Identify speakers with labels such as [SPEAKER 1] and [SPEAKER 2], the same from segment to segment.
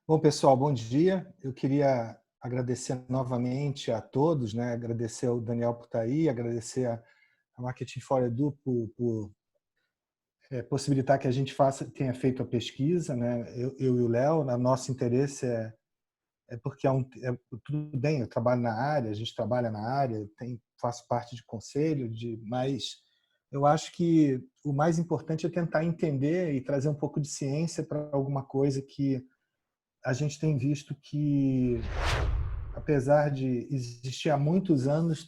[SPEAKER 1] Bom, pessoal, bom dia. Eu queria agradecer novamente a todos, né? Agradecer ao Daniel por estar aí, agradecer a Marketing for Edu por possibilitar que a gente tenha feito a pesquisa, né? Eu e o Léo, nosso interesse é porque tudo bem, eu trabalho na área, a gente trabalha na área, faço parte de conselho, mas eu acho que o mais importante é tentar entender e trazer um pouco de ciência para alguma coisa que a gente tem visto que, apesar de existir há muitos anos,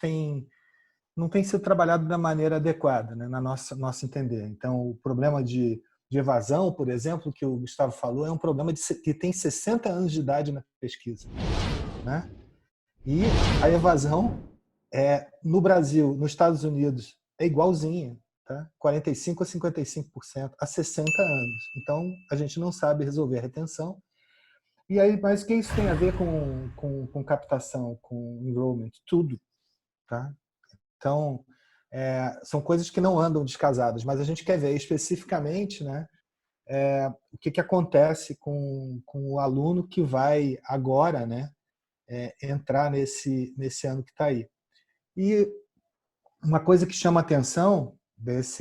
[SPEAKER 1] não tem sido trabalhado da maneira adequada, né, na nosso entender. Então, o problema de evasão, por exemplo, que o Gustavo falou, é um problema que tem 60 anos de idade na pesquisa, né? E a evasão no Brasil, nos Estados Unidos, é igualzinha, tá? 45% a 55% há 60 anos. Então, a gente não sabe resolver a retenção. E aí, mas o que isso tem a ver com captação, com enrollment? Tudo, tá? Então, são coisas que não andam descasadas, mas a gente quer ver especificamente, né, o que acontece com o aluno que vai agora, né, entrar nesse ano que está aí. E uma coisa que chama a atenção dessa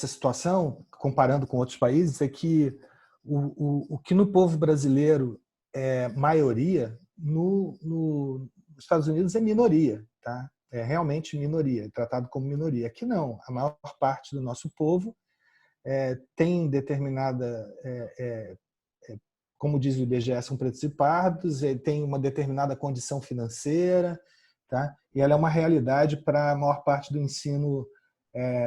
[SPEAKER 1] situação, comparando com outros países, é que o que no povo brasileiro é maioria, nos Estados Unidos é minoria, tá? É realmente minoria, é tratado como minoria. Aqui não, a maior parte do nosso povo tem determinada, como diz o IBGE, são pretos e pardos, tem uma determinada condição financeira, tá? E ela é uma realidade para a maior parte do ensino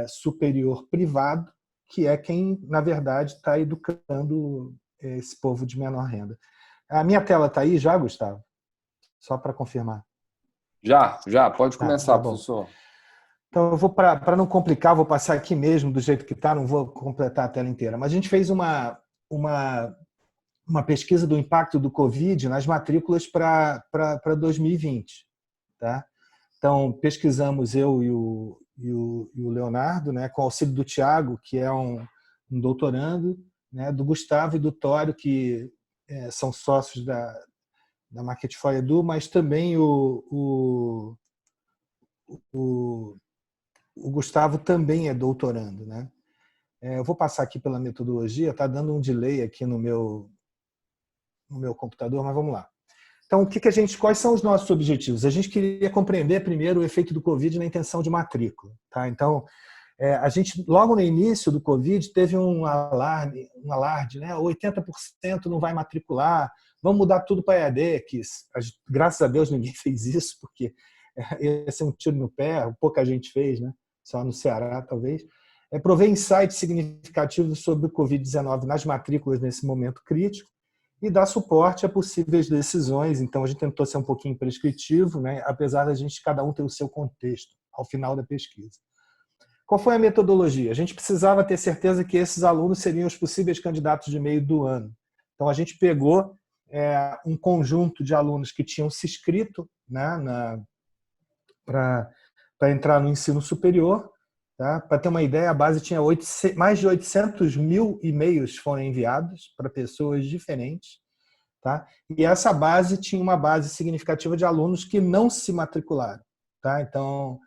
[SPEAKER 1] superior privado, que é quem, na verdade, está educando esse povo de menor renda. A minha tela está aí já, Gustavo? Só para confirmar.
[SPEAKER 2] Já, pode
[SPEAKER 1] Tá
[SPEAKER 2] começar,
[SPEAKER 1] bom.
[SPEAKER 2] professor.
[SPEAKER 1] Então, eu vou, para não complicar, vou passar aqui mesmo do jeito que está, não vou completar a tela inteira. Mas a gente fez uma pesquisa do impacto do Covid nas matrículas para 2020. Tá? Então, pesquisamos eu e o Leonardo, né, com o auxílio do Tiago, que é um doutorando, né, do Gustavo e do Tório, que são sócios da Market for Edu, mas também o Gustavo também é doutorando. Né? Eu vou passar aqui pela metodologia, está dando um delay aqui no meu computador, mas vamos lá. Então, quais são os nossos objetivos? A gente queria compreender primeiro o efeito do Covid na intenção de matrícula. Tá? Então, a gente, logo no início do Covid, teve um alarde, né? 80% não vai matricular, vamos mudar tudo para EAD, que graças a Deus ninguém fez isso, porque ia ser um tiro no pé, pouca gente fez, né? Só no Ceará, talvez. Prover insights significativos sobre o Covid-19 nas matrículas nesse momento crítico, e dar suporte a possíveis decisões. Então, a gente tentou ser um pouquinho prescritivo, né? Apesar da gente, cada um ter o seu contexto ao final da pesquisa. Qual foi a metodologia? A gente precisava ter certeza que esses alunos seriam os possíveis candidatos de meio do ano. Então, a gente pegou um conjunto de alunos que tinham se inscrito, né, para entrar no ensino superior. Tá? Para ter uma ideia, a base tinha mais de 800 mil e-mails foram enviados para pessoas diferentes. Tá? E essa base tinha uma base significativa de alunos que não se matricularam. Tá? Então,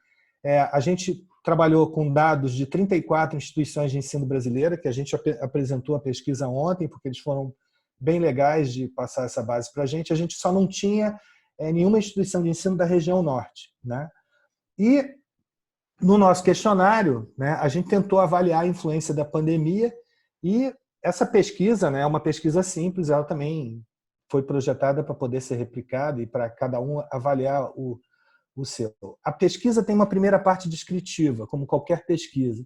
[SPEAKER 1] a gente trabalhou com dados de 34 instituições de ensino brasileira, que a gente apresentou a pesquisa ontem, porque eles foram bem legais de passar essa base para a gente. A gente só não tinha nenhuma instituição de ensino da região norte. Né? E no nosso questionário, né, a gente tentou avaliar a influência da pandemia, e essa pesquisa, né, é uma pesquisa simples, ela também foi projetada para poder ser replicada e para cada um avaliar o seu. A pesquisa tem uma primeira parte descritiva, como qualquer pesquisa,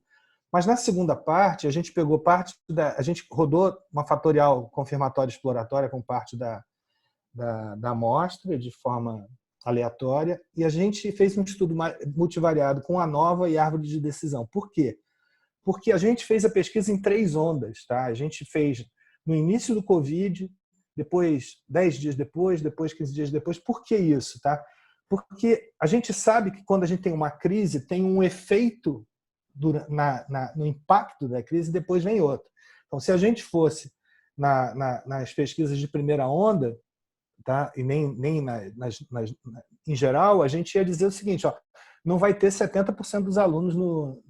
[SPEAKER 1] mas na segunda parte a gente pegou a gente rodou uma fatorial confirmatória exploratória com parte da amostra de forma aleatória, e a gente fez um estudo multivariado com ANOVA e árvore de decisão. Por quê? Porque a gente fez a pesquisa em 3 ondas. Tá? A gente fez no início do Covid, depois 10 dias depois 15 dias depois. Por que isso? Tá? Porque a gente sabe que quando a gente tem uma crise, tem um efeito no impacto da crise e depois vem outro. Então, se a gente fosse nas pesquisas de primeira onda, tá? E nem em geral, a gente ia dizer o seguinte, ó, não vai ter 70% dos alunos no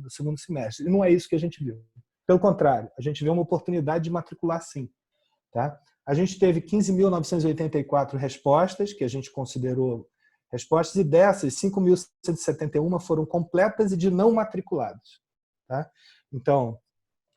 [SPEAKER 1] segundo semestre. E não é isso que a gente viu. Pelo contrário, a gente vê uma oportunidade de matricular sim. Tá? A gente teve 15.984 respostas, que a gente considerou respostas, e dessas, 5.171 foram completas e de não matriculados. Tá? Então,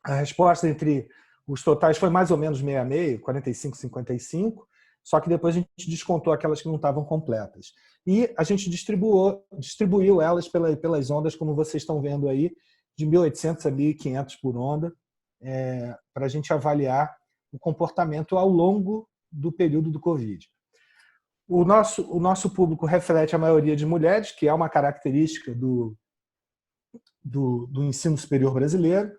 [SPEAKER 1] a resposta entre os totais foi mais ou menos meio a meio, 45, 55, só que depois a gente descontou aquelas que não estavam completas. E a gente distribuiu elas pelas ondas, como vocês estão vendo aí, de 1.800 a 1.500 por onda, para a gente avaliar o comportamento ao longo do período do Covid. O nosso público reflete a maioria de mulheres, que é uma característica do ensino superior brasileiro.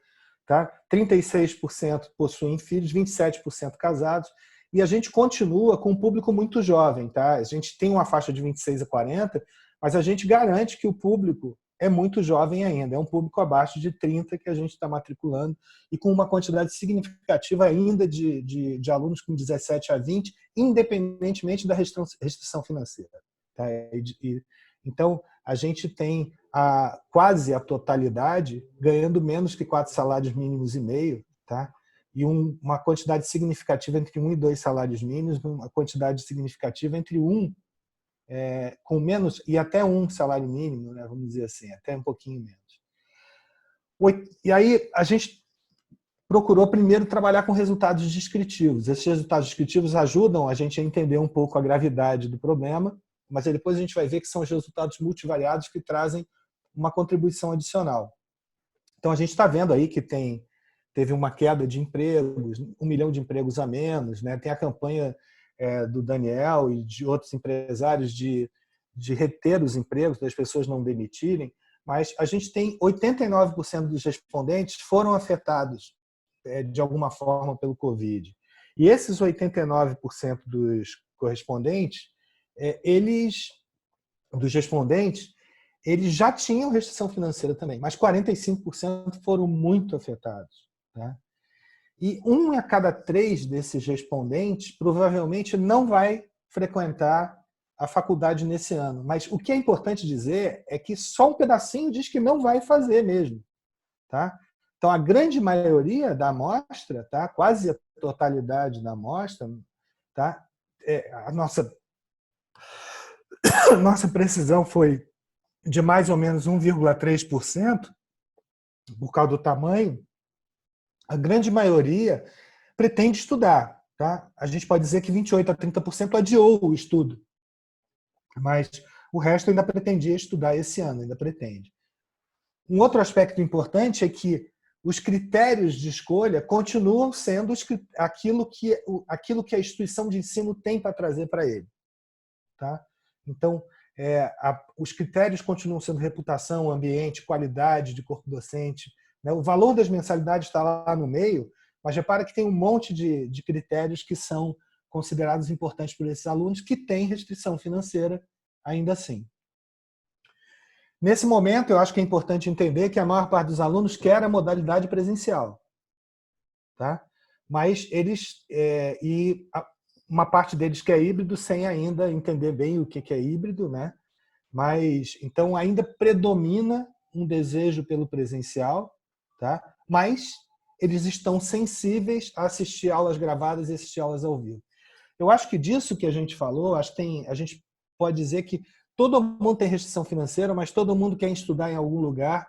[SPEAKER 1] Tá? 36% possuem filhos, 27% casados, e a gente continua com um público muito jovem. Tá? A gente tem uma faixa de 26 a 40, mas a gente garante que o público é muito jovem ainda, é um público abaixo de 30 que a gente está matriculando e com uma quantidade significativa ainda de alunos com 17 a 20, independentemente da restrição financeira. Tá? Então, a gente tem quase a totalidade ganhando menos que 4 salários mínimos e meio, tá? E uma quantidade significativa entre 1 e 2 salários mínimos, uma quantidade significativa entre 1 com menos e até 1 salário mínimo, né, vamos dizer assim, até um pouquinho menos. E aí a gente procurou primeiro trabalhar com resultados descritivos. Esses resultados descritivos ajudam a gente a entender um pouco a gravidade do problema, mas aí depois a gente vai ver que são os resultados multivariados que trazem uma contribuição adicional. Então a gente está vendo aí que teve uma queda de empregos, 1 milhão de empregos a menos, né? Tem a campanha do Daniel e de outros empresários de reter os empregos, das pessoas não demitirem, mas a gente tem 89% dos respondentes foram afetados de alguma forma pelo Covid. E esses 89% dos correspondentes, dos respondentes, eles já tinham restrição financeira também, mas 45% foram muito afetados. Né? E 1 a cada 3 desses respondentes provavelmente não vai frequentar a faculdade nesse ano. Mas o que é importante dizer é que só um pedacinho diz que não vai fazer mesmo. Tá? Então, a grande maioria da amostra, tá? Quase a totalidade da amostra, tá? A nossa precisão foi de mais ou menos 1,3%, por causa do tamanho. A grande maioria pretende estudar. Tá? A gente pode dizer que 28% a 30% adiou o estudo, mas o resto ainda pretendia estudar esse ano, ainda pretende. Um outro aspecto importante é que os critérios de escolha continuam sendo aquilo que a instituição de ensino tem para trazer para ele. Tá? Então, os critérios continuam sendo reputação, ambiente, qualidade de corpo docente. Né? O valor das mensalidades está lá no meio, mas repara que tem um monte de critérios que são considerados importantes por esses alunos que têm restrição financeira ainda assim. Nesse momento, eu acho que é importante entender que a maior parte dos alunos quer a modalidade presencial. Tá? Mas uma parte deles quer híbrido sem ainda entender bem o que é híbrido, né? Mas então ainda predomina um desejo pelo presencial, tá? Mas eles estão sensíveis a assistir aulas gravadas e assistir aulas ao vivo. Eu acho que disso que a gente falou, a gente pode dizer que todo mundo tem restrição financeira, mas todo mundo quer estudar em algum lugar,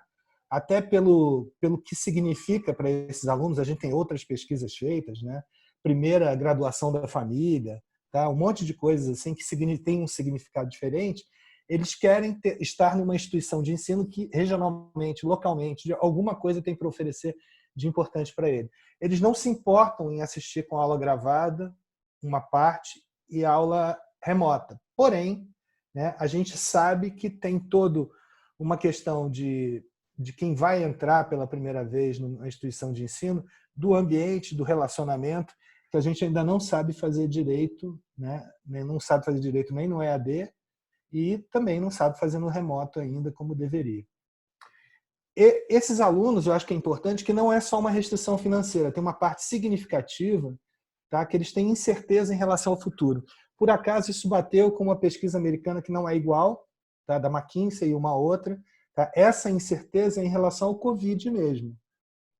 [SPEAKER 1] até pelo que significa para esses alunos. A gente tem outras pesquisas feitas, né? Primeira graduação da família, tá? Um monte de coisas assim que tem um significado diferente. Eles querem estar numa instituição de ensino que regionalmente, localmente, alguma coisa tem para oferecer de importante para ele. Eles não se importam em assistir com aula gravada, uma parte, e aula remota. Porém, né, a gente sabe que tem toda uma questão de quem vai entrar pela primeira vez numa instituição de ensino, do ambiente, do relacionamento, que a gente ainda não sabe fazer direito, né? Não sabe fazer direito nem no EAD e também não sabe fazer no remoto ainda como deveria. E esses alunos, eu acho que é importante que não é só uma restrição financeira, tem uma parte significativa, tá, que eles têm incerteza em relação ao futuro. Por acaso, isso bateu com uma pesquisa americana que não é igual, tá, da McKinsey e uma outra. Tá? Essa incerteza é em relação ao Covid mesmo.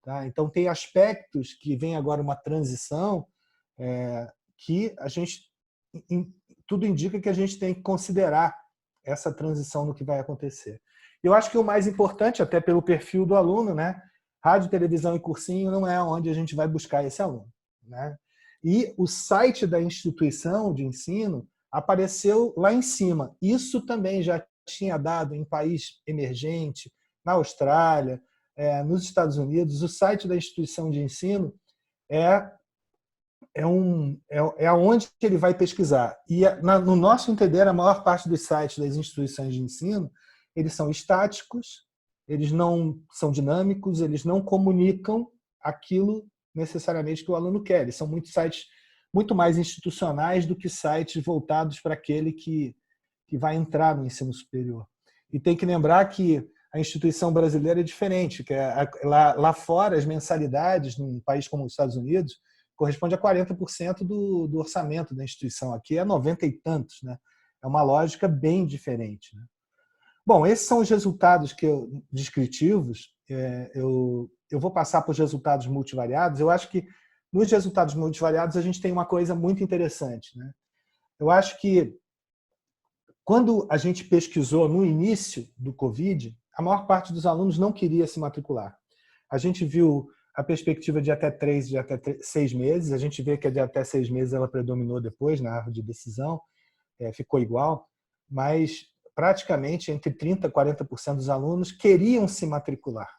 [SPEAKER 1] Tá? Então, tem aspectos que vem agora uma transição que a gente, tudo indica que a gente tem que considerar essa transição no que vai acontecer. Eu acho que o mais importante, até pelo perfil do aluno, né? Rádio, televisão e cursinho não é onde a gente vai buscar esse aluno. Né? E o site da instituição de ensino apareceu lá em cima. Isso também já tinha dado em país emergente, na Austrália, nos Estados Unidos. O site da instituição de ensino é aonde ele vai pesquisar. E no nosso entender, a maior parte dos sites das instituições de ensino, eles são estáticos, eles não são dinâmicos, eles não comunicam aquilo necessariamente que o aluno quer. Eles são muitos sites muito mais institucionais do que sites voltados para aquele que vai entrar no ensino superior. E tem que lembrar que a instituição brasileira é diferente, que lá fora as mensalidades, num país como os Estados Unidos, corresponde a 40% do orçamento da instituição. Aqui é 90 e tantos. Né? É uma lógica bem diferente. Né? Bom, esses são os resultados descritivos. Eu vou passar para os resultados multivariados. Eu acho que nos resultados multivariados a gente tem uma coisa muito interessante. Né? Eu acho que quando a gente pesquisou no início do Covid, a maior parte dos alunos não queria se matricular. A gente viu a perspectiva de até 3, de até 6 meses. A gente vê que a de até 6 meses ela predominou depois na árvore de decisão, ficou igual, mas praticamente entre 30% e 40% dos alunos queriam se matricular.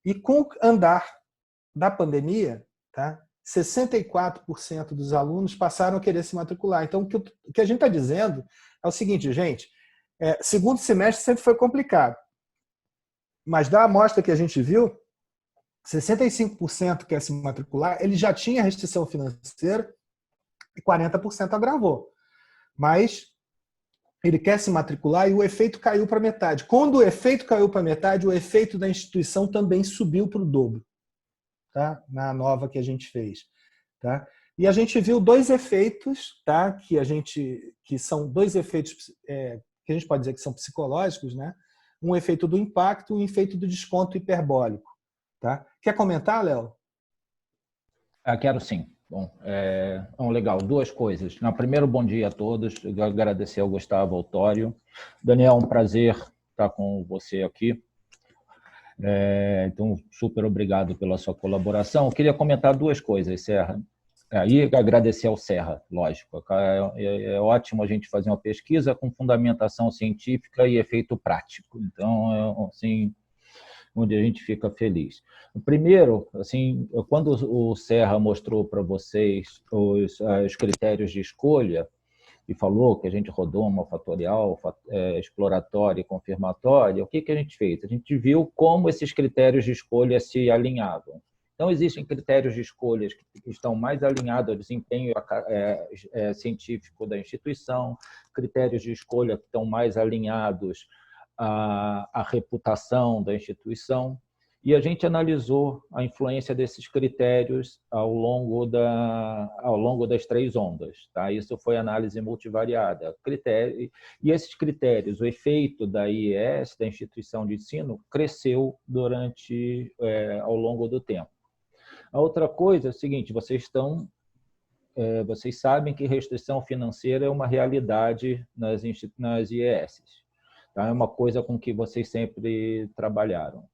[SPEAKER 1] E com o andar da pandemia, tá, 64% dos alunos passaram a querer se matricular. Então, o que a gente está dizendo é o seguinte, gente, segundo semestre sempre foi complicado, mas da amostra que a gente viu, 65% quer se matricular, ele já tinha restrição financeira e 40% agravou. Mas ele quer se matricular e o efeito caiu para metade. Quando o efeito caiu para metade, o efeito da instituição também subiu para o dobro, tá? Na nova que a gente fez. Tá? E a gente viu dois efeitos, tá? que são dois efeitos que a gente pode dizer que são psicológicos, né? Um efeito do impacto e um efeito do desconto hiperbólico. Tá? Quer comentar, Léo?
[SPEAKER 3] Quero sim. Bom, legal, duas coisas. Primeiro, bom dia a todos. Eu agradecer ao Gustavo Autório. Daniel, um prazer estar com você aqui. Então, super obrigado pela sua colaboração. Eu queria comentar duas coisas, Serra. E agradecer ao Serra, lógico. É ótimo a gente fazer uma pesquisa com fundamentação científica e efeito prático. Então, assim, onde a gente fica feliz. Primeiro, assim, quando o Serra mostrou para vocês os critérios de escolha e falou que a gente rodou uma fatorial, exploratória e confirmatória, o que a gente fez? A gente viu como esses critérios de escolha se alinhavam. Então, existem critérios de escolhas que estão mais alinhados ao desempenho científico da instituição, critérios de escolha que estão mais alinhados a reputação da instituição, e a gente analisou a influência desses critérios ao longo das 3 ondas. Tá? Isso foi análise multivariada. E esses critérios, o efeito da IES, da instituição de ensino, cresceu ao longo do tempo. A outra coisa é o seguinte, vocês sabem que restrição financeira é uma realidade nas IES. É uma coisa com que vocês sempre trabalharam.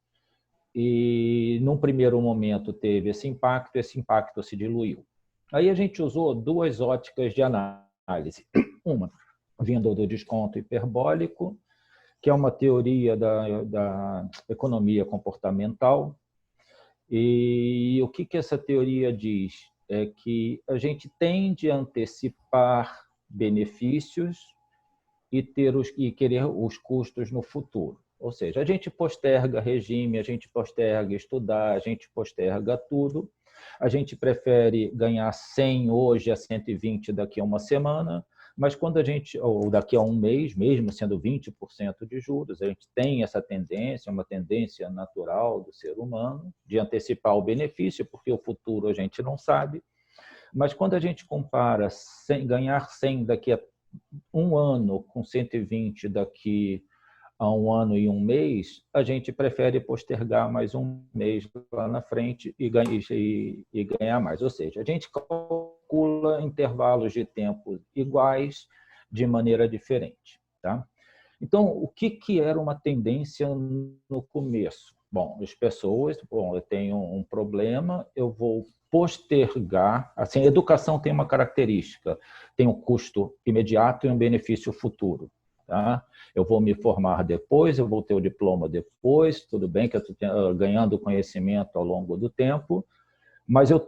[SPEAKER 3] E, num primeiro momento, teve esse impacto se diluiu. Aí a gente usou 2 óticas de análise. Uma, vindo do desconto hiperbólico, que é uma teoria da economia comportamental. E o que essa teoria diz? É que a gente tende a antecipar benefícios e querer os custos no futuro. Ou seja, a gente posterga regime, a gente posterga estudar, a gente posterga tudo. A gente prefere ganhar 100 hoje a 120 daqui a uma semana Mas quando a gente, ou daqui a um mês, mesmo sendo 20% de juros, a gente tem essa tendência, uma tendência natural do ser humano de antecipar o benefício, porque o futuro a gente não sabe. Mas quando a gente compara ganhar 100 daqui a um ano com 120 daqui a um ano e um mês, a gente prefere postergar mais um mês lá na frente e ganhar mais. Ou seja, a gente calcula intervalos de tempo iguais de maneira diferente. Tá? Então, o que era uma tendência no começo? Bom, as pessoas, eu tenho um problema, eu vou postergar. Assim, a educação tem uma característica, tem um custo imediato e um benefício futuro. Tá? Eu vou me formar depois, eu vou ter o diploma depois, tudo bem que eu estou ganhando conhecimento ao longo do tempo, mas eu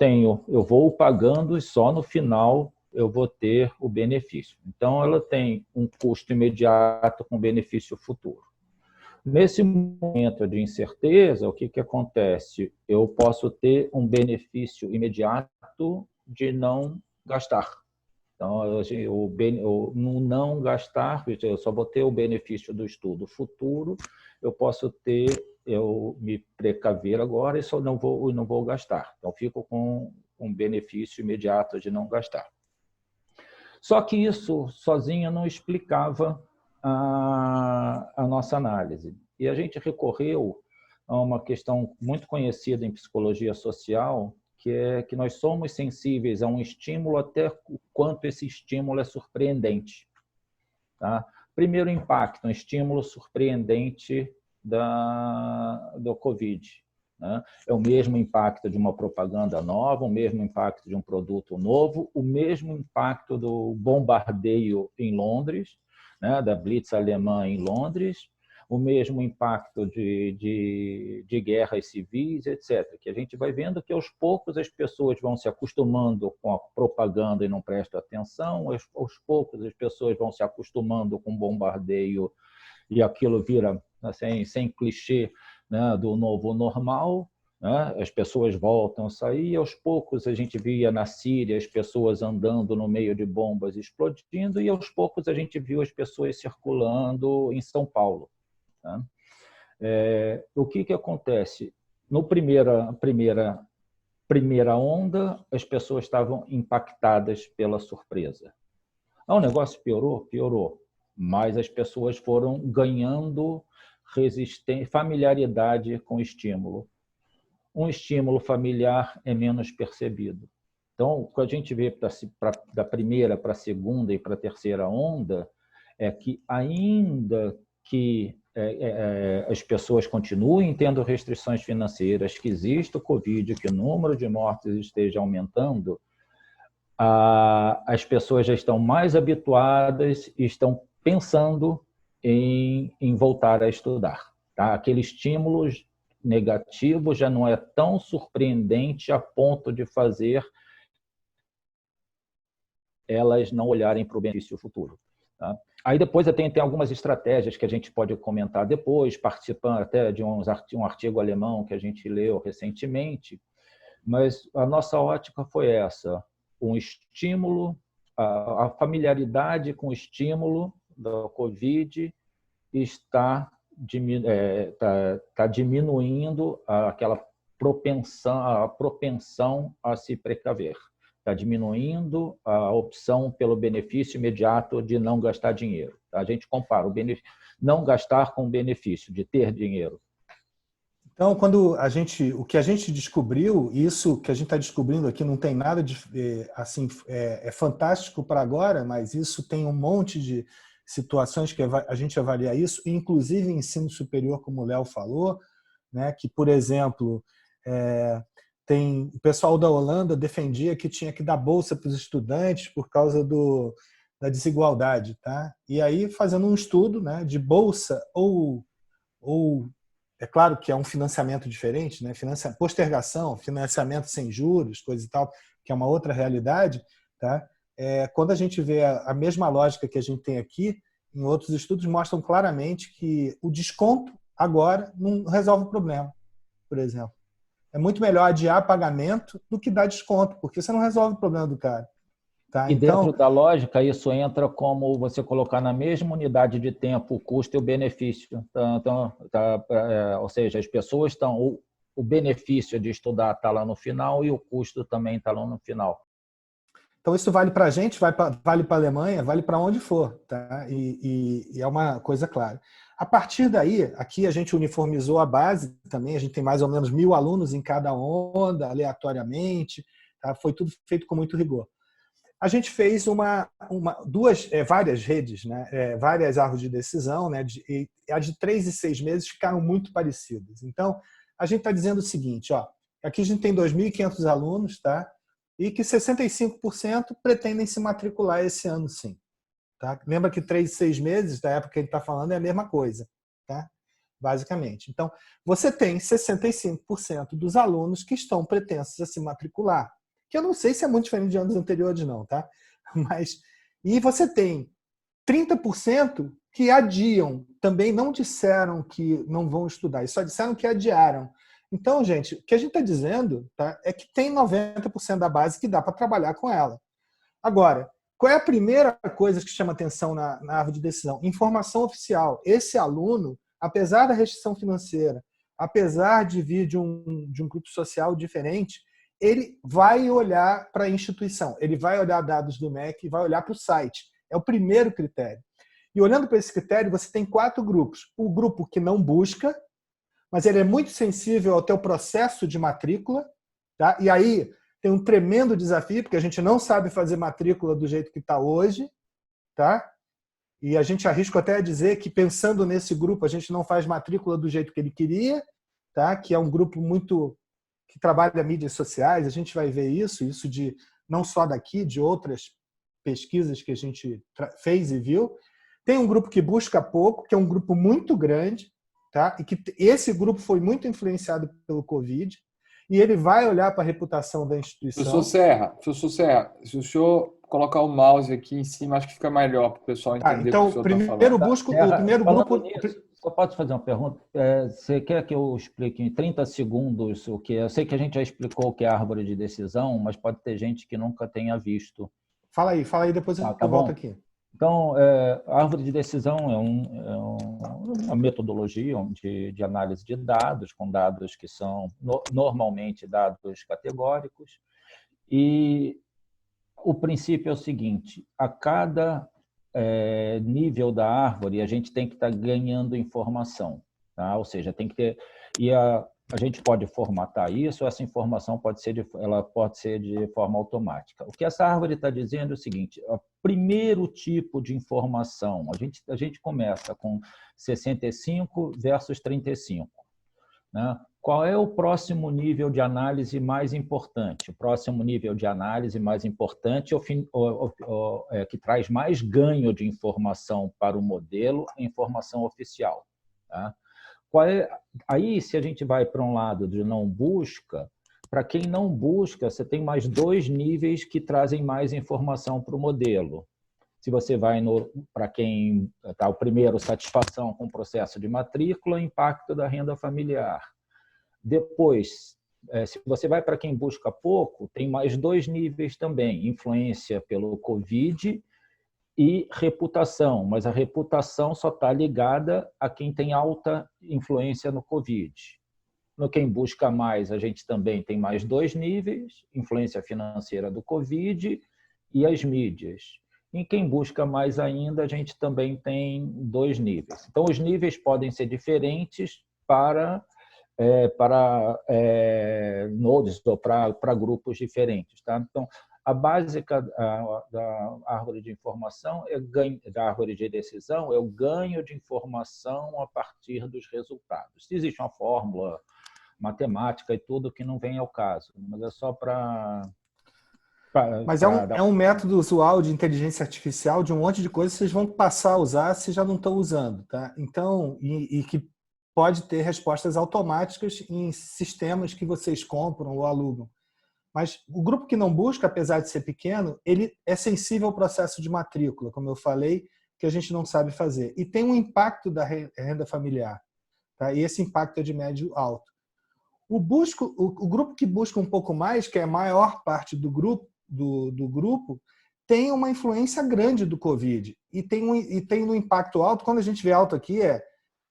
[SPEAKER 3] vou pagando e só no final eu vou ter o benefício. Então, ela tem um custo imediato com benefício futuro. Nesse momento de incerteza, o que acontece? Eu posso ter um benefício imediato de não gastar. Então, no não gastar, eu só vou ter o benefício do estudo futuro, eu me precaver agora e só não vou gastar. Então, fico com um benefício imediato de não gastar. Só que isso sozinho não explicava a nossa análise. E a gente recorreu a uma questão muito conhecida em psicologia social, que é que nós somos sensíveis a um estímulo até o quanto esse estímulo é surpreendente. Tá? Primeiro impacto, um estímulo surpreendente do Covid. Né? É o mesmo impacto de uma propaganda nova, o mesmo impacto de um produto novo, o mesmo impacto do bombardeio em Londres, né? Da Blitz alemã em Londres, o mesmo impacto de guerras civis, etc. Que a gente vai vendo que aos poucos as pessoas vão se acostumando com a propaganda e não prestam atenção, aos poucos as pessoas vão se acostumando com o bombardeio e aquilo vira, assim, sem clichê, né, do novo normal, né? As pessoas voltam a sair, e aos poucos a gente via na Síria as pessoas andando no meio de bombas explodindo, e aos poucos a gente viu as pessoas circulando em São Paulo. Tá? O que acontece? No primeira onda, as pessoas estavam impactadas pela surpresa. O negócio piorou? Piorou. Mas as pessoas foram ganhando familiaridade com o estímulo. Um estímulo familiar é menos percebido. Então, o que a gente vê da primeira para a segunda e para a terceira onda é que, ainda que as pessoas continuem tendo restrições financeiras, que exista o Covid, que o número de mortes esteja aumentando, as pessoas já estão mais habituadas e estão pensando em voltar a estudar. Tá? Aquele estímulo negativo já não é tão surpreendente a ponto de fazer elas não olharem para o benefício futuro. Tá? Aí depois tem algumas estratégias que a gente pode comentar depois, participando até de um artigo alemão que a gente leu recentemente, mas a nossa ótica foi essa: um estímulo, a familiaridade com o estímulo da Covid está diminuindo aquela propensão a se precaver. Está diminuindo a opção pelo benefício imediato de não gastar dinheiro. A gente compara o não gastar com o benefício de ter dinheiro.
[SPEAKER 1] Então, o que a gente descobriu, isso que a gente está descobrindo aqui não tem nada de assim, é fantástico para agora, mas isso tem um monte de situações que a gente avalia isso, inclusive em ensino superior, como o Léo falou, né, que, por exemplo, o pessoal da Holanda defendia que tinha que dar bolsa para os estudantes por causa da desigualdade. Tá? E aí, fazendo um estudo, né, de bolsa ou é claro que é um financiamento diferente, né? Postergação, financiamento sem juros, coisa e tal, que é uma outra realidade. Tá? Quando a gente vê a mesma lógica que a gente tem aqui, em outros estudos mostram claramente que o desconto agora não resolve o problema, por exemplo. É muito melhor adiar pagamento do que dar desconto, porque você não resolve o problema do cara. Tá?
[SPEAKER 3] E dentro
[SPEAKER 1] Então,
[SPEAKER 3] da lógica, isso entra como você colocar na mesma unidade de tempo o custo e o benefício. Ou seja, as pessoas estão... O benefício de estudar está lá no final e o custo também está lá no final.
[SPEAKER 1] então isso vale para a gente, vale para a Alemanha, vale para onde for. Tá? E é uma coisa clara. A partir daí, aqui a gente uniformizou a base também, a gente tem mais ou menos 1.000 alunos em cada onda, aleatoriamente, tá? Foi tudo feito com muito rigor. A gente fez várias redes, né? Várias árvores de decisão, né? E a de 3 e 6 meses ficaram muito parecidas. Então, a gente está dizendo o seguinte, ó, aqui a gente tem 2.500 alunos, tá? E que 65% pretendem se matricular esse ano, sim. Tá? Lembra que 3 e 6 meses, da época que a gente está falando, é a mesma coisa, tá? Basicamente. Então, você tem 65% dos alunos que estão pretensos a se matricular, que eu não sei se é muito diferente de anos anteriores, não, tá? E você tem 30% que adiam, também não disseram que não vão estudar, só disseram que adiaram. Então, gente, o que a gente está dizendo, tá, é que tem 90% da base que dá para trabalhar com ela. Agora, qual é a primeira coisa que chama atenção na árvore de decisão? Informação oficial. Esse aluno, apesar da restrição financeira, apesar de vir de um grupo social diferente, ele vai olhar para a instituição, ele vai olhar dados do MEC, vai olhar para o site. É o primeiro critério. E olhando para esse critério, você tem 4 grupos. O grupo que não busca, mas ele é muito sensível ao teu processo de matrícula, tá? E aí tem um tremendo desafio, porque a gente não sabe fazer matrícula do jeito que está hoje, tá? E a gente arrisca até a dizer que, pensando nesse grupo, a gente não faz matrícula do jeito que ele queria, tá? Que é um grupo muito que trabalha mídias sociais, a gente vai ver isso de não só daqui, de outras pesquisas que a gente fez e viu. Tem um grupo que busca pouco, que é um grupo muito grande, tá? E que esse grupo foi muito influenciado pelo Covid, e ele vai olhar para a reputação da instituição.
[SPEAKER 2] Professor Serra, se o senhor colocar o mouse aqui em cima, acho que fica melhor para o pessoal entender
[SPEAKER 1] então,
[SPEAKER 2] o que o senhor está falando.
[SPEAKER 3] O
[SPEAKER 1] primeiro grupo...
[SPEAKER 3] Nisso, só posso fazer uma pergunta? Você quer que eu explique em 30 segundos o que é? Eu sei que a gente já explicou o que é árvore de decisão, mas pode ter gente que nunca tenha visto.
[SPEAKER 1] Fala aí, depois eu volto aqui.
[SPEAKER 3] Então, a árvore de decisão é uma metodologia de análise de dados, com dados que são normalmente dados categóricos. E o princípio é o seguinte: a cada nível da árvore, a gente tem que estar ganhando informação. Tá? Ou seja, tem que ter... E a gente pode formatar isso, essa informação pode ser de forma automática. O que essa árvore está dizendo é o seguinte: o primeiro tipo de informação, a gente começa com 65 versus 35. Né? Qual é o próximo nível de análise mais importante? O próximo nível de análise mais importante que traz mais ganho de informação para o modelo, é informação oficial. Tá? Aí, se a gente vai para um lado de não busca, para quem não busca, você tem mais 2 níveis que trazem mais informação para o modelo. Se você vai para quem está o primeiro, satisfação com o processo de matrícula, impacto da renda familiar. Depois, se você vai para quem busca pouco, tem mais 2 níveis também, influência pelo Covid e reputação, mas a reputação só está ligada a quem tem alta influência no Covid. No quem busca mais, a gente também tem mais 2 níveis, influência financeira do Covid e as mídias. Em quem busca mais ainda, a gente também tem 2 níveis. Então, os níveis podem ser diferentes para nodes ou para grupos diferentes. Tá? Então, a básica da árvore de informação, da árvore de decisão, é o ganho de informação a partir dos resultados. Se existe uma fórmula matemática e tudo que não vem ao caso, mas é só para...
[SPEAKER 1] Mas é um método usual de inteligência artificial de um monte de coisas que vocês vão passar a usar se já não estão usando. Tá? Então, e que pode ter respostas automáticas em sistemas que vocês compram ou alugam. Mas o grupo que não busca, apesar de ser pequeno, ele é sensível ao processo de matrícula, como eu falei, que a gente não sabe fazer. E tem um impacto da renda familiar. Tá? E esse impacto é de médio alto. O grupo que busca um pouco mais, que é a maior parte do grupo, tem uma influência grande do Covid. E tem um impacto alto. Quando a gente vê alto aqui, é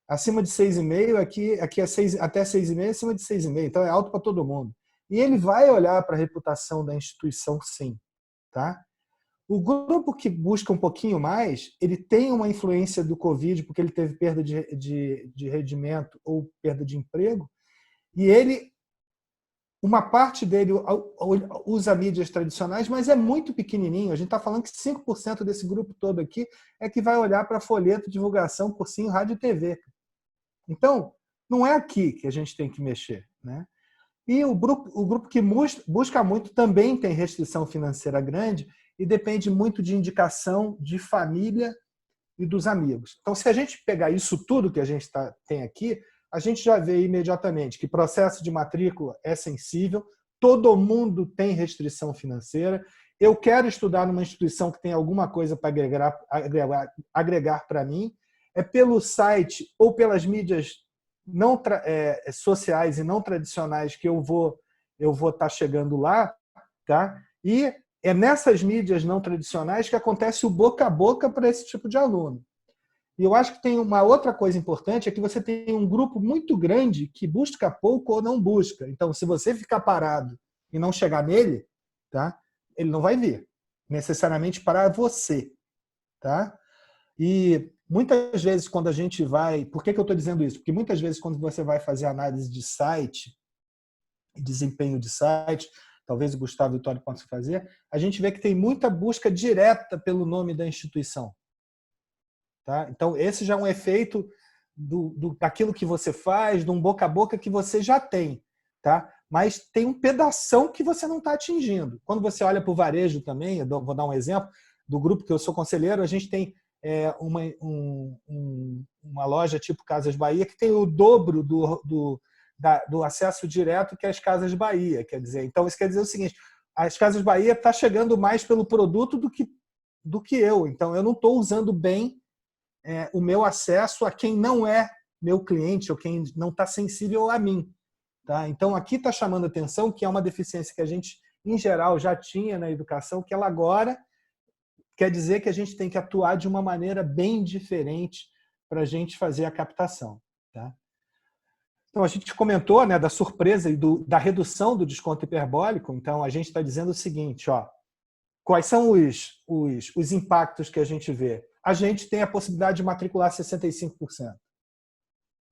[SPEAKER 1] acima de 6,5, aqui é 6, até 6,5, acima de 6,5. Então é alto para todo mundo. E ele vai olhar para a reputação da instituição, sim. Tá? O grupo que busca um pouquinho mais, ele tem uma influência do Covid, porque ele teve perda de rendimento ou perda de emprego, e uma parte dele usa mídias tradicionais, mas é muito pequenininho. A gente está falando que 5% desse grupo todo aqui é que vai olhar para folheto, divulgação, cursinho, rádio e TV. Então, não é aqui que a gente tem que mexer, né? E o grupo que busca muito também tem restrição financeira grande e depende muito de indicação de família e dos amigos. Então, se a gente pegar isso tudo que a gente tem aqui, a gente já vê imediatamente que processo de matrícula é sensível, todo mundo tem restrição financeira. Eu quero estudar numa instituição que tem alguma coisa para agregar para mim. É pelo site ou pelas mídias não sociais e não tradicionais que eu vou estar chegando lá, tá? E é nessas mídias não tradicionais que acontece o boca a boca para esse tipo de aluno. E eu acho que tem uma outra coisa importante, é que você tem um grupo muito grande que busca pouco ou não busca. Então, se você ficar parado e não chegar nele, tá? Ele não vai vir, necessariamente para você. Tá? E muitas vezes, quando a gente vai... Por que eu estou dizendo isso? Porque muitas vezes, quando você vai fazer análise de site, desempenho de site, talvez o Gustavo e o Vitório possam fazer, a gente vê que tem muita busca direta pelo nome da instituição. Tá? Então, esse já é um efeito daquilo que você faz, de um boca a boca que você já tem. Tá? Mas tem um pedação que você não está atingindo. Quando você olha para o varejo também, vou dar um exemplo, do grupo que eu sou conselheiro, a gente tem uma loja tipo Casas Bahia que tem o dobro do acesso direto que as Casas Bahia. Quer dizer, então, isso quer dizer o seguinte, as Casas Bahia está chegando mais pelo produto do que eu. Então, eu não estou usando bem o meu acesso a quem não é meu cliente ou quem não está sensível a mim. Tá? Então, aqui está chamando a atenção que é uma deficiência que a gente, em geral, já tinha na educação, que ela agora quer dizer que a gente tem que atuar de uma maneira bem diferente para a gente fazer a captação. Tá? Então, a gente comentou, né, da surpresa e da redução do desconto hiperbólico. Então, a gente está dizendo o seguinte, ó, quais são os impactos que a gente vê? A gente tem a possibilidade de matricular 65%.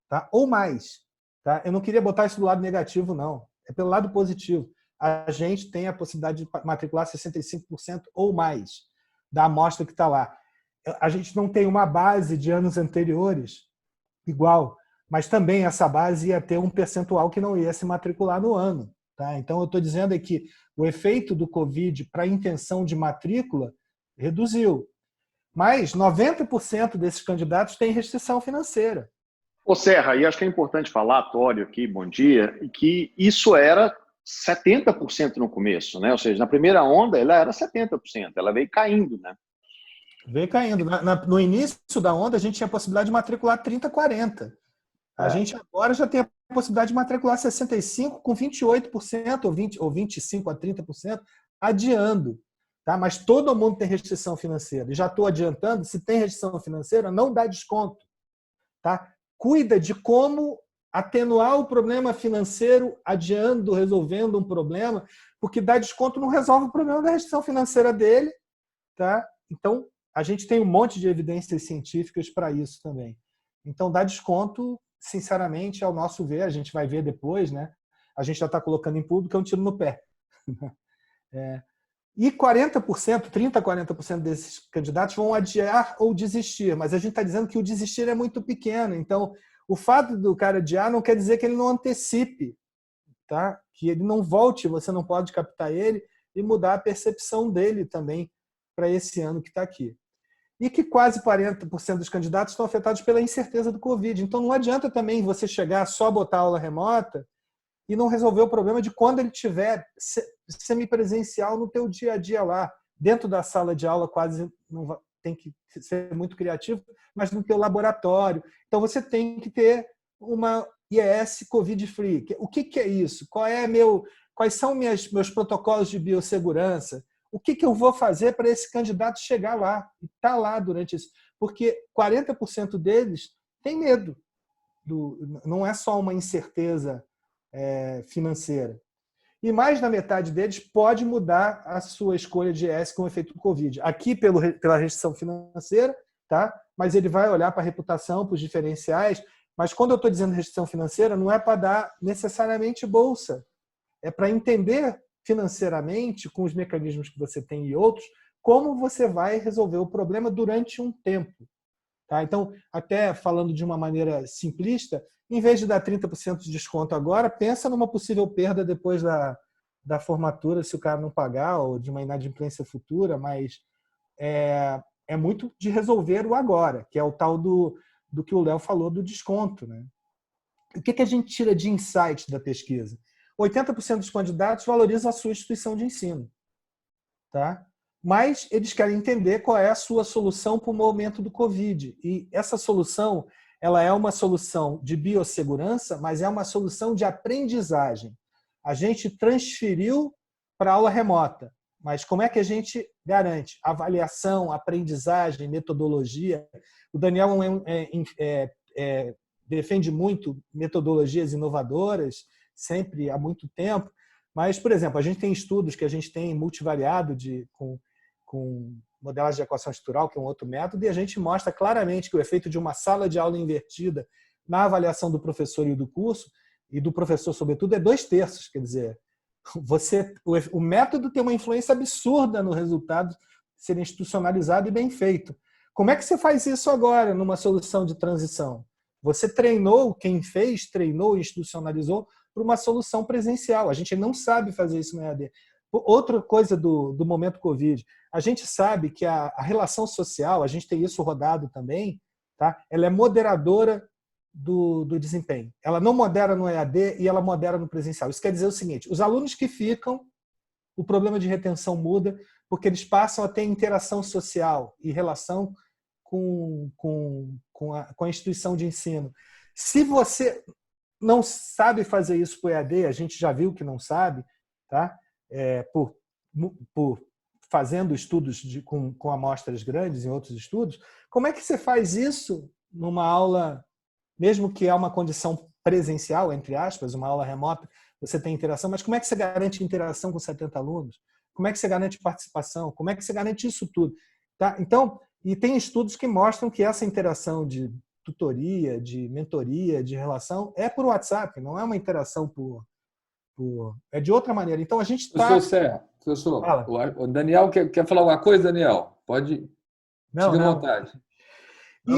[SPEAKER 1] Tá? Ou mais. Tá? Eu não queria botar isso do lado negativo, não. É pelo lado positivo. A gente tem a possibilidade de matricular 65% ou mais da amostra que está lá. A gente não tem uma base de anos anteriores igual, mas também essa base ia ter um percentual que não ia se matricular no ano. Tá? Então, eu estou dizendo aqui, o efeito do Covid para a intenção de matrícula reduziu. Mas 90% desses candidatos têm restrição financeira.
[SPEAKER 4] Ô Serra, e acho que é importante falar, Tório aqui, bom dia, que isso era 70% no começo, né? Ou seja, na primeira onda ela era 70%, ela veio caindo, né?
[SPEAKER 1] Veio caindo. No início da onda, a gente tinha a possibilidade de matricular 30%, 40%. A gente agora já tem a possibilidade de matricular 65% com 28% ou 25% a 30% adiando. Tá? Mas todo mundo tem restrição financeira. E já estou adiantando, se tem restrição financeira, não dá desconto. Tá? Cuida de como atenuar o problema financeiro adiando, resolvendo um problema, porque dar desconto não resolve o problema da restrição financeira dele. Tá? Então, a gente tem um monte de evidências científicas para isso também. Então, dar desconto, sinceramente, ao nosso ver, a gente vai ver depois, né? A gente já está colocando em público, é um tiro no pé. E 40%, 30% a 40% desses candidatos vão adiar ou desistir, mas a gente está dizendo que o desistir é muito pequeno. Então, o fato do cara adiar não quer dizer que ele não antecipe, tá? Que ele não volte, você não pode captar ele e mudar a percepção dele também para esse ano que está aqui. E que quase 40% dos candidatos estão afetados pela incerteza do Covid. Então, não adianta também você chegar só botar aula remota e não resolver o problema de quando ele tiver semipresencial no teu dia a dia lá. Dentro da sala de aula quase não tem que ser muito criativo, mas no teu laboratório. Então, você tem que ter uma IES Covid-free. O que é isso? Quais são meus protocolos de biossegurança? o que eu vou fazer para esse candidato chegar lá e estar lá durante isso? Porque 40% deles têm medo. Não é só uma incerteza financeira. E mais da metade deles pode mudar a sua escolha de ES com o efeito do Covid. Aqui pela restrição financeira, tá? Mas ele vai olhar para a reputação, para os diferenciais. Mas quando eu estou dizendo restrição financeira, não é para dar necessariamente bolsa. É para entender financeiramente, com os mecanismos que você tem e outros, como você vai resolver o problema durante um tempo. Tá? Então, até falando de uma maneira simplista, em vez de dar 30% de desconto agora, pensa numa possível perda depois da formatura, se o cara não pagar, ou de uma inadimplência futura, mas é muito de resolver o agora, que é o tal do que o Léo falou do desconto. Né? O que a gente tira de insight da pesquisa? 80% dos candidatos valorizam a sua instituição de ensino. Tá? Mas eles querem entender qual é a sua solução para o momento do Covid. E essa solução ela é uma solução de biossegurança, mas é uma solução de aprendizagem. A gente transferiu para a aula remota, mas como é que a gente garante? Avaliação, aprendizagem, metodologia. O Daniel defende muito metodologias inovadoras, sempre há muito tempo, mas, por exemplo, a gente tem estudos que a gente tem multivariado com modelagem de equação estrutural, que é um outro método, e a gente mostra claramente que o efeito de uma sala de aula invertida na avaliação do professor e do curso, e do professor, sobretudo, é 2/3. Quer dizer, o método tem uma influência absurda no resultado ser institucionalizado e bem feito. Como é que você faz isso agora, numa solução de transição? Você treinou, quem fez, treinou e institucionalizou para uma solução presencial. A gente não sabe fazer isso no EAD. Outra coisa do momento Covid, a gente sabe que a relação social, a gente tem isso rodado também, tá? Ela é moderadora do desempenho. Ela não modera no EAD e ela modera no presencial. Isso quer dizer o seguinte, os alunos que ficam, o problema de retenção muda, porque eles passam a ter interação social e relação com a instituição de ensino. Se você não sabe fazer isso para o EAD, a gente já viu que não sabe, tá? Por fazendo estudos com amostras grandes em outros estudos, como é que você faz isso numa aula, mesmo que é uma condição presencial, entre aspas, uma aula remota, você tem interação, mas como é que você garante interação com 70 alunos? Como é que você garante participação? Como é que você garante isso tudo? Tá? Então, e tem estudos que mostram que essa interação de tutoria, de mentoria, de relação, é por WhatsApp, não é uma interação é de outra maneira. Então, a gente está...
[SPEAKER 2] Professor Serra, professor, o Daniel quer falar alguma coisa, Daniel? Pode...
[SPEAKER 1] Não,
[SPEAKER 2] fica à vontade.
[SPEAKER 1] E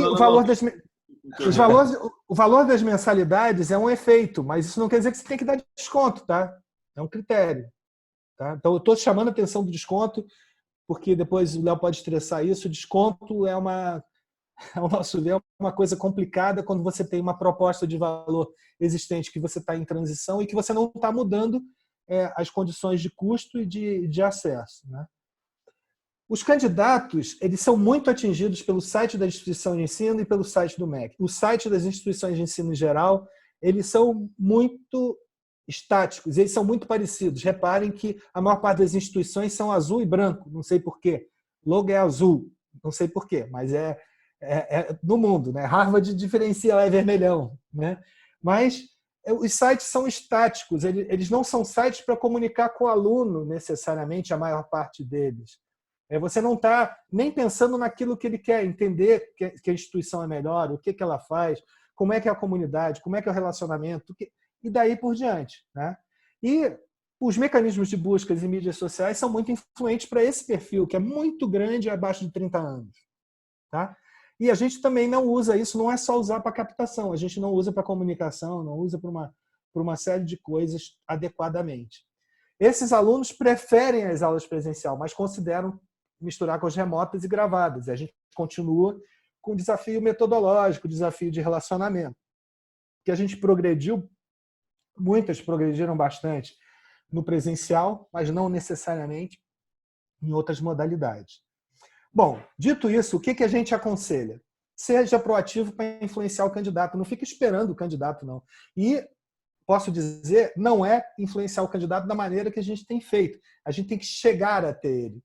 [SPEAKER 1] o valor das mensalidades é um efeito, mas isso não quer dizer que você tem que dar desconto, tá? É um critério. Tá? Então, eu estou chamando a atenção do desconto, porque depois o Léo pode estressar isso. O desconto ao nosso ver, é uma coisa complicada quando você tem uma proposta de valor existente que você está em transição e que você não está mudando as condições de custo e de acesso. Né? Os candidatos eles são muito atingidos pelo site da instituição de ensino e pelo site do MEC. O site das instituições de ensino em geral, eles são muito estáticos, eles são muito parecidos. Reparem que a maior parte das instituições são azul e branco, não sei porquê. O logo é azul, não sei porquê, mas é no mundo, né? Harvard diferencia lá, é vermelhão, né? Mas os sites são estáticos, eles não são sites para comunicar com o aluno necessariamente, a maior parte deles. Você não está nem pensando naquilo que ele quer, entender que a instituição é melhor, o que ela faz, como é que é a comunidade, como é que é o relacionamento, e daí por diante. Né? E os mecanismos de buscas em mídias sociais são muito influentes para esse perfil, que é muito grande, abaixo de 30 anos. Tá? E a gente também não usa isso, não é só usar para captação, a gente não usa para comunicação, não usa para uma série de coisas adequadamente. Esses alunos preferem as aulas presencial, mas consideram misturar com as remotas e gravadas. E a gente continua com o desafio metodológico, o desafio de relacionamento. Que a gente progrediu, muitas progrediram bastante no presencial, mas não necessariamente em outras modalidades. Bom, dito isso, o que a gente aconselha? Seja proativo para influenciar o candidato, não fique esperando o candidato, não. E posso dizer, não é influenciar o candidato da maneira que a gente tem feito. A gente tem que chegar até ele,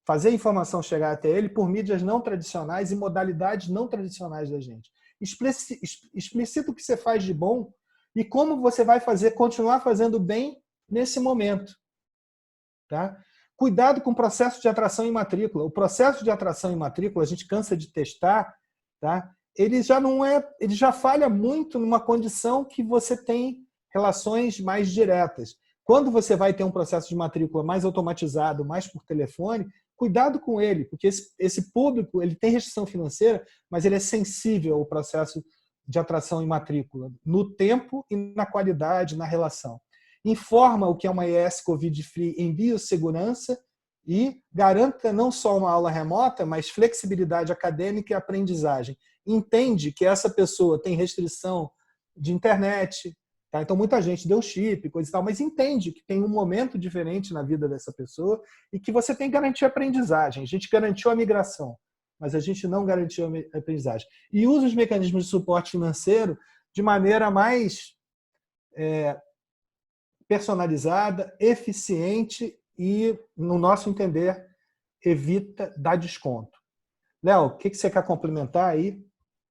[SPEAKER 1] fazer a informação chegar até ele por mídias não tradicionais e modalidades não tradicionais da gente. Explicita o que você faz de bom e como você vai continuar fazendo bem nesse momento. Tá? Cuidado com o processo de atração e matrícula. O processo de atração e matrícula, a gente cansa de testar, tá? Ele já falha muito numa condição que você tem relações mais diretas. Quando você vai ter um processo de matrícula mais automatizado, mais por telefone, cuidado com ele, porque esse público ele tem restrição financeira, mas ele é sensível ao processo de atração e matrícula, no tempo e na qualidade, na relação. Informa o que é uma IES Covid-Free em biossegurança e garanta não só uma aula remota, mas flexibilidade acadêmica e aprendizagem. Entende que essa pessoa tem restrição de internet, tá? Então muita gente deu chip, coisa e tal, mas entende que tem um momento diferente na vida dessa pessoa e que você tem que garantir a aprendizagem. A gente garantiu a migração, mas a gente não garantiu a aprendizagem. E usa os mecanismos de suporte financeiro de maneira mais personalizada, eficiente e, no nosso entender, evita dar desconto. Léo, o que você quer complementar aí?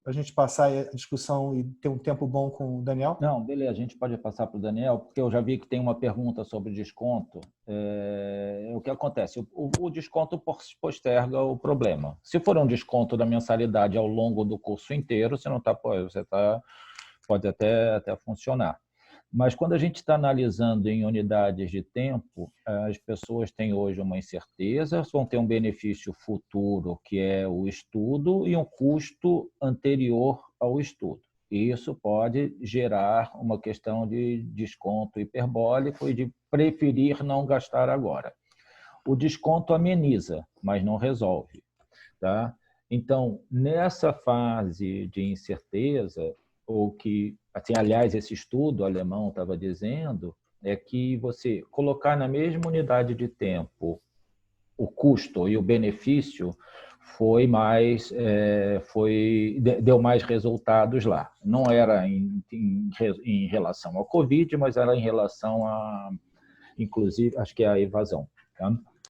[SPEAKER 1] Para a gente passar a discussão e ter um tempo bom com o Daniel?
[SPEAKER 3] Não, beleza, a gente pode passar para o Daniel, porque eu já vi que tem uma pergunta sobre desconto. O que acontece? O desconto posterga o problema. Se for um desconto da mensalidade ao longo do curso inteiro, pode até funcionar. Mas quando a gente está analisando em unidades de tempo, as pessoas têm hoje uma incerteza, vão ter um benefício futuro, que é o estudo, e um custo anterior ao estudo. E isso pode gerar uma questão de desconto hiperbólico e de preferir não gastar agora. O desconto ameniza, mas não resolve. Tá? Então, nessa fase de incerteza, ou que, assim, aliás, esse estudo alemão estava dizendo, é que você colocar na mesma unidade de tempo o custo e o benefício deu mais resultados lá. Não era em relação ao Covid, mas era em relação a, inclusive, acho que é a evasão. Tá?